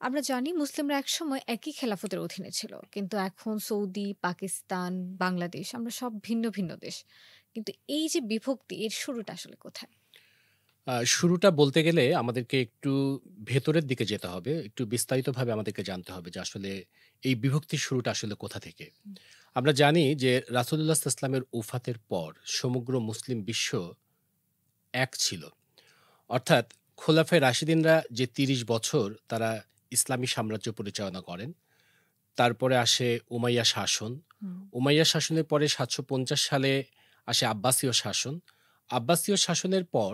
আমরা জানি মুসলিমরা একসময় একই খেলাফতের অধীনে ছিল। কিন্তু এখন সৌদি, পাকিস্তান, বাংলাদেশ আমরা সব ভিন্ন, ভিন্ন দেশ। কিন্তু এই যে বিভক্তি এর শুরুটা আসলে কোথায়? শুরুটা বলতে গেলে আমাদেরকে একটু ভেতরের দিকে যেতে হবে। একটু বিস্তারিতভাবে আমাদেরকে জানতে হবে যে আসলে এই বিভক্তির শুরুটা আসলে কোথা থেকে? হুম। আমরা জানি যে রাসূলুল্লাহ সাল্লাল্লাহু আলাইহি ওফাতের পর সমগ্র মুসলিম বিশ্ব এক ছিল। অর্থাৎ খোলাফায়ে রাশিদিনরা যে ৩০ বছর তারা ইসলামী সাম্রাজ্য পরিচালনা করেন। তারপরে আসে উমাইয়া শাসন। হুম। উমাইয়া শাসনের পরে ৭৫০ সালে আসে আব্বাসীয় শাসন। আব্বাসীয় শাসনের পর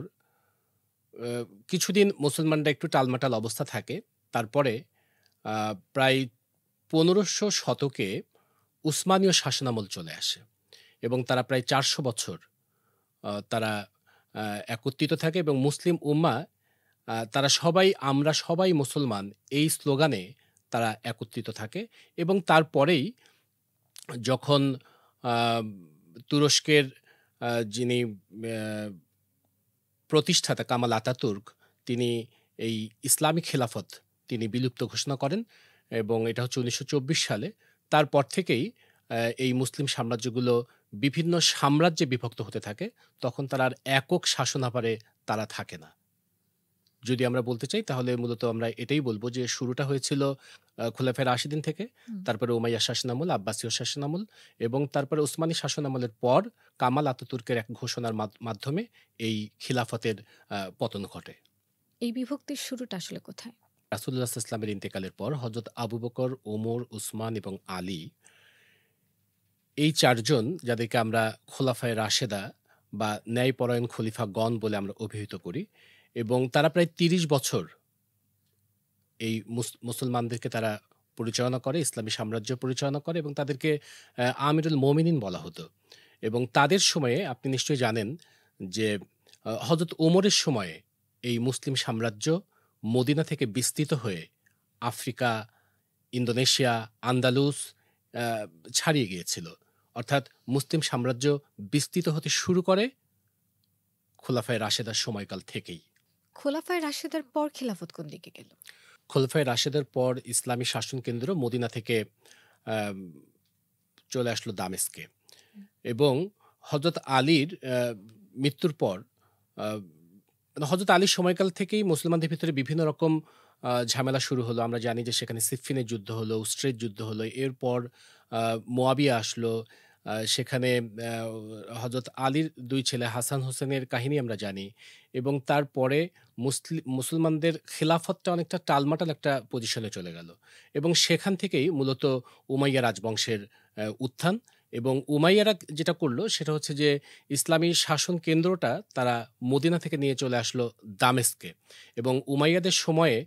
আ কিছুদিন মুসলমানরা একটু টালমাটাল অবস্থা থাকে। তারপরে আ প্রায় ১৫০০ শতকে উসমানীয় শাসনামল চলে আসে এবং তারা প্রায় ৪০০ বছর তারা আ একত্রিত থাকে এবং মুসলিম উম্মাহ তারা সবাই আমরা সবাই মুসলমান এই স্লোগানে তারা একত্রিত থাকে এবং তারপরেই যখন আ তুরস্কের যিনি আ প্রতিষ্ঠাতা কামাল আতাতুর্ক তিনি এই ইসলামী খেলাফত তিনি বিলুপ্ত ঘোষণা করেন এবং এটা হচ্ছে ১৯২৪ সালে। তারপর থেকেই এই মুসলিম সাম্রাজ্যগুলো বিভিন্ন সাম্রাজ্যে বিভক্ত হতে থাকে। তখন তারা আর একক শাসনাভারে তারা থাকে না। যদি আমরা বলতে চাই তাহলে মূলত আমরা এটাই বলব যে শুরুটা হয়েছিল খোলাফায়ে রাশিদিন থেকে, হুম। তারপরে উমাইয়া শাসনামল, আব্বাসীয় শাসনামল এবং তারপরে উসমানী শাসনামলের পর কামাল আতাতুর্কের এক ঘোষণার মাধ্যমে এই খিলাফতের পতন ঘটে। এই বিভক্তির শুরুটা আসলে কোথায়? রাসূলুল্লাহ সাল্লাল্লাহু আলাইহি ওয়াসাল্লামের ইন্তেকালের পর হযরত আবু বকর, ওমর, উসমান এবং আলী এই ৪ জন যাদেরকে আমরা খোলাফায়ে রাশেদা বা ন্যায়পরায়ণ খলিফাগণ বলে আমরা অভিহিত করি এবং তারা প্রায় ৩০ বছর এই মুসলমানদেরকে তারা পরিচালনা করে, ইসলামী সাম্রাজ্য পরিচালনা করে এবং তাদেরকে আমিরুল মোমিনিন বলা হতো। এবং তাদের সময়ে আপনি নিশ্চয়ই জানেন যে হযরত ওমরের সময়ে এই মুসলিম সাম্রাজ্য মদিনা থেকে বিস্তৃত হয়ে আফ্রিকা, ইন্দোনেশিয়া, আন্দালুস আ ছাড়িয়ে গিয়েছিল। অর্থাৎ মুসলিম সাম্রাজ্য বিস্তৃত হতে শুরু করে খোলাফায়ে রাশেদার সময়কাল থেকেই। খোলাফায়ে রাশেদার পর খিলাফত কোন দিকে গেল? খোলাফায়ে রাশেদের পর ইসলামী শাসনকেন্দ্র মদিনা থেকে আম চলে আসলো দামেস্কে এবং হযরত আলীর মৃত্যুর পর আ মানে হযরত আলীর সময়কাল থেকেই মুসলমানদের ভিতরে বিভিন্ন রকম ঝামেলা শুরু হলো। আমরা জানি যে সেখানে সিফফিনের যুদ্ধ হলো, উসট্রের যুদ্ধ হলো। এরপর মুয়াবিয়া আসলো। সেখানে হযরত আলীর ২ ছেলে হাসান হোসেনের কাহিনী আমরা জানি এবং তারপরে মুসলমানদের খেলাফতটা অনেকটা টালমাটাল একটা পজিশনে চলে গেল এবং সেখান থেকেই মূলত উমাইয়া রাজবংশের উত্থান এবং উমাইয়ারা যেটা করল সেটা হচ্ছে যে ইসলামী শাসন কেন্দ্রটা তারা মদিনা থেকে নিয়ে চলে আসলো দামেস্কে এবং উমাইয়াদের সময়ে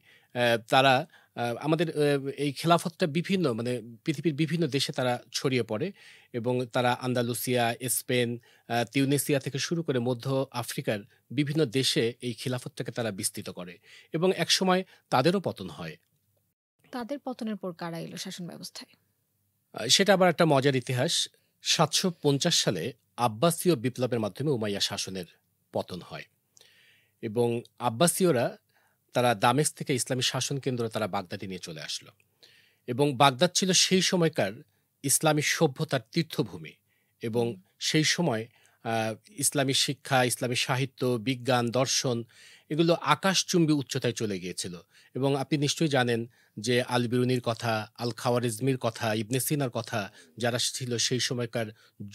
তারা আমাদের এই খেলাফতটা বিভিন্ন মানে পৃথিবীর বিভিন্ন দেশে তারা ছড়িয়ে পড়ে এবং তারা আন্দালুসিয়া, স্পেন, তিউনিসিয়া থেকে শুরু করে মধ্য আফ্রিকার বিভিন্ন দেশে এই খিলাফতটাকে তারা বিস্তৃত করে এবং একসময় তাদেরও পতন হয়। তাদের পতনের পর কারা এলো শাসন ব্যবস্থায়? সেটা আবার একটা মজার ইতিহাস। ৭৫০ সালে আব্বাসীয় বিপ্লবের মাধ্যমে উমাইয়া শাসনের পতন হয় এবং আব্বাসীয়রা তারা দামেস্ক থেকে ইসলামী শাসন কেন্দ্র তারা বাগদাদে নিয়ে চলে আসলো এবং বাগদাদ ছিল সেই সময়কার ইসলামী সভ্যতার তীর্থভূমি এবং হুম। সেই সময় আহ, ইসলামী শিক্ষা, ইসলামী সাহিত্য, বিজ্ঞান, দর্শন এগুলো আকাশচুম্বী উচ্চতায় চলে গিয়েছিল এবং আপনি নিশ্চয়ই জানেন যে আল বিরুনির কথা, আল খাওয়ারিজমির কথা, ইবনে সিনার কথা, যারা ছিল সেই সময়কার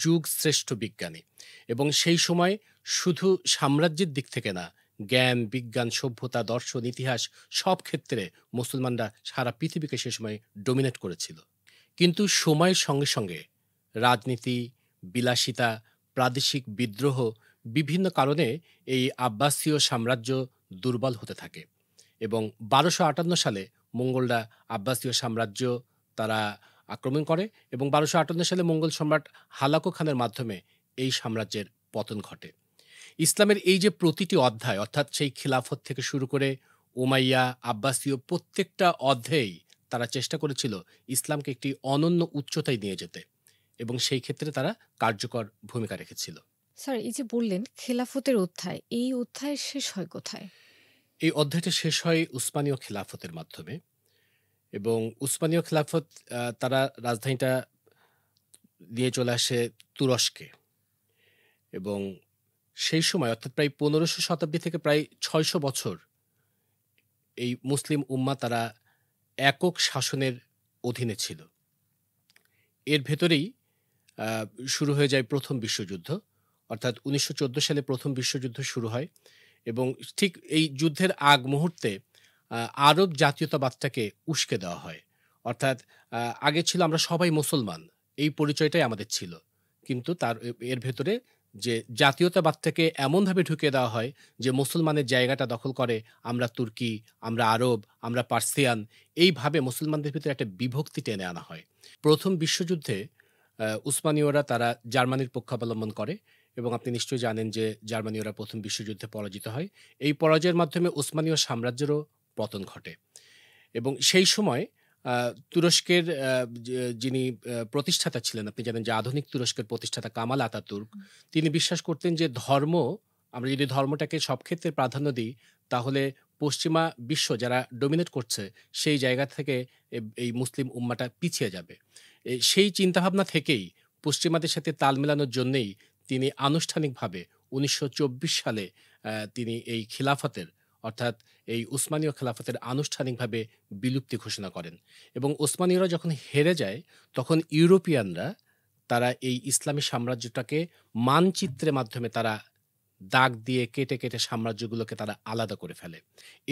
যুগ শ্রেষ্ঠ বিজ্ঞানী এবং সেই সময় শুধু সাম্রাজ্যের দিক থেকে না, জ্ঞান, বিজ্ঞান, সভ্যতা, দর্শন, ইতিহাস সব ক্ষেত্রে মুসলমানরা সারা পৃথিবীকে সে সময় ডমিনেট করেছিল। কিন্তু সময়ের সঙ্গে সঙ্গে রাজনীতি, বিলাসিতা, প্রাদেশিক বিদ্রোহ বিভিন্ন কারণে এই আব্বাসীয় সাম্রাজ্য দুর্বল হতে থাকে এবং ১২৫৮ সালে মঙ্গোলরা আব্বাসীয় সাম্রাজ্য তারা আক্রমণ করে এবং ১২৫৮ সালে মঙ্গল সম্রাট হালাকু খানের মাধ্যমে এই সাম্রাজ্যের পতন ঘটে। ইসলামের এই যে প্রতিটি অধ্যায় অর্থাৎ সেই খিলাফত থেকে শুরু করে উমাইয়া, আব্বাসীয় প্রত্যেকটা অধ্যায়েই তারা চেষ্টা করেছিল ইসলামকে একটি অনন্য উচ্চতায় নিয়ে যেতে এবং সেই ক্ষেত্রে তারা কার্যকর ভূমিকা রেখেছিল। স্যার এই যে বললেন খেলাফতের অধ্যায়, এই অধ্যায় শেষ হয় কোথায়? এই অধ্যায়টা শেষ হয় উসমানীয় খিলাফতের মাধ্যমে এবং উসমানীয় খেলাফত তারা রাজধানীটা নিয়ে চলে আসে তুরস্কে এবং সেই সময় অর্থাৎ প্রায় ১৫শ শতাব্দী থেকে প্রায় ৬০০ বছর এই মুসলিম উম্মাহ তারা একক শাসনের অধীনে ছিল। এর ভেতরেই আ শুরু হয়ে যায় ১ম বিশ্বযুদ্ধ। অর্থাৎ ১৯১৪ সালে ১ম বিশ্বযুদ্ধ শুরু হয় এবং ঠিক এই যুদ্ধের আগ মুহূর্তে আ আরব জাতীয়তাবাদটাকে উস্কে দেওয়া হয়। অর্থাৎ আ আগে ছিল আমরা সবাই মুসলমান। এই পরিচয়টাই আমাদের ছিল। কিন্তু এর ভেতরে যে জাতীয়তাবাদটাকে এমনভাবে ঢুকিয়ে দেওয়া হয় যে মুসলমানের জায়গাটা দখল করে আমরা তুর্কি, আমরা আরব, আমরা পার্সিয়ান এইভাবে মুসলমানদের ভিতরে একটা বিভক্তি টেনে আনা হয়। ১ম বিশ্বযুদ্ধে উসমানীয়রা তারা জার্মানির পক্ষাবলম্বন করে এবং আপনি নিশ্চয়ই জানেন যে জার্মানীয়রা ১ম বিশ্বযুদ্ধে পরাজিত হয়। এই পরাজয়ের মাধ্যমে উসমানীয় সাম্রাজ্যেরও পতন ঘটে এবং সেই সময় আ তুরস্কের যিনি প্রতিষ্ঠাতা ছিলেন, আপনি জানেন যে আধুনিক তুরস্কের প্রতিষ্ঠাতা কামাল আতাতুর্ক, তিনি বিশ্বাস করতেন যে আমরা যদি ধর্মটাকে সব ক্ষেত্রে প্রাধান্য দিই, তাহলে পশ্চিমা বিশ্ব যারা ডমিনেট করছে, সেই জায়গা থেকে এই মুসলিম উম্মাটা পিছিয়ে যাবে। সেই চিন্তাভাবনা থেকেই পশ্চিমাদের সাথে তাল মেলানোর জন্যেই তিনি আনুষ্ঠানিকভাবে ১৯২৪ সালে তিনি এই খিলাফতের অর্থাৎ এই উসমানীয় খেলাফতের আনুষ্ঠানিকভাবে বিলুপ্তি ঘোষণা করেন এবং উসমানীয়রা যখন হেরে যায়, তখন ইউরোপিয়ানরা তারা এই ইসলামী সাম্রাজ্যটাকে মানচিত্রের মাধ্যমে তারা দাগ দিয়ে কেটে, কেটে সাম্রাজ্যগুলোকে তারা আলাদা করে ফেলে।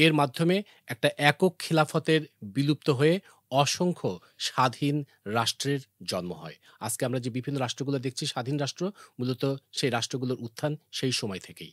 এর মাধ্যমে একটা একক খিলাফতের বিলুপ্ত হয়ে অসংখ্য স্বাধীন রাষ্ট্রের জন্ম হয়। আজকে আমরা যে বিভিন্ন রাষ্ট্রগুলো দেখছি স্বাধীন রাষ্ট্র, মূলত সেই রাষ্ট্রগুলোর উত্থান সেই সময় থেকেই।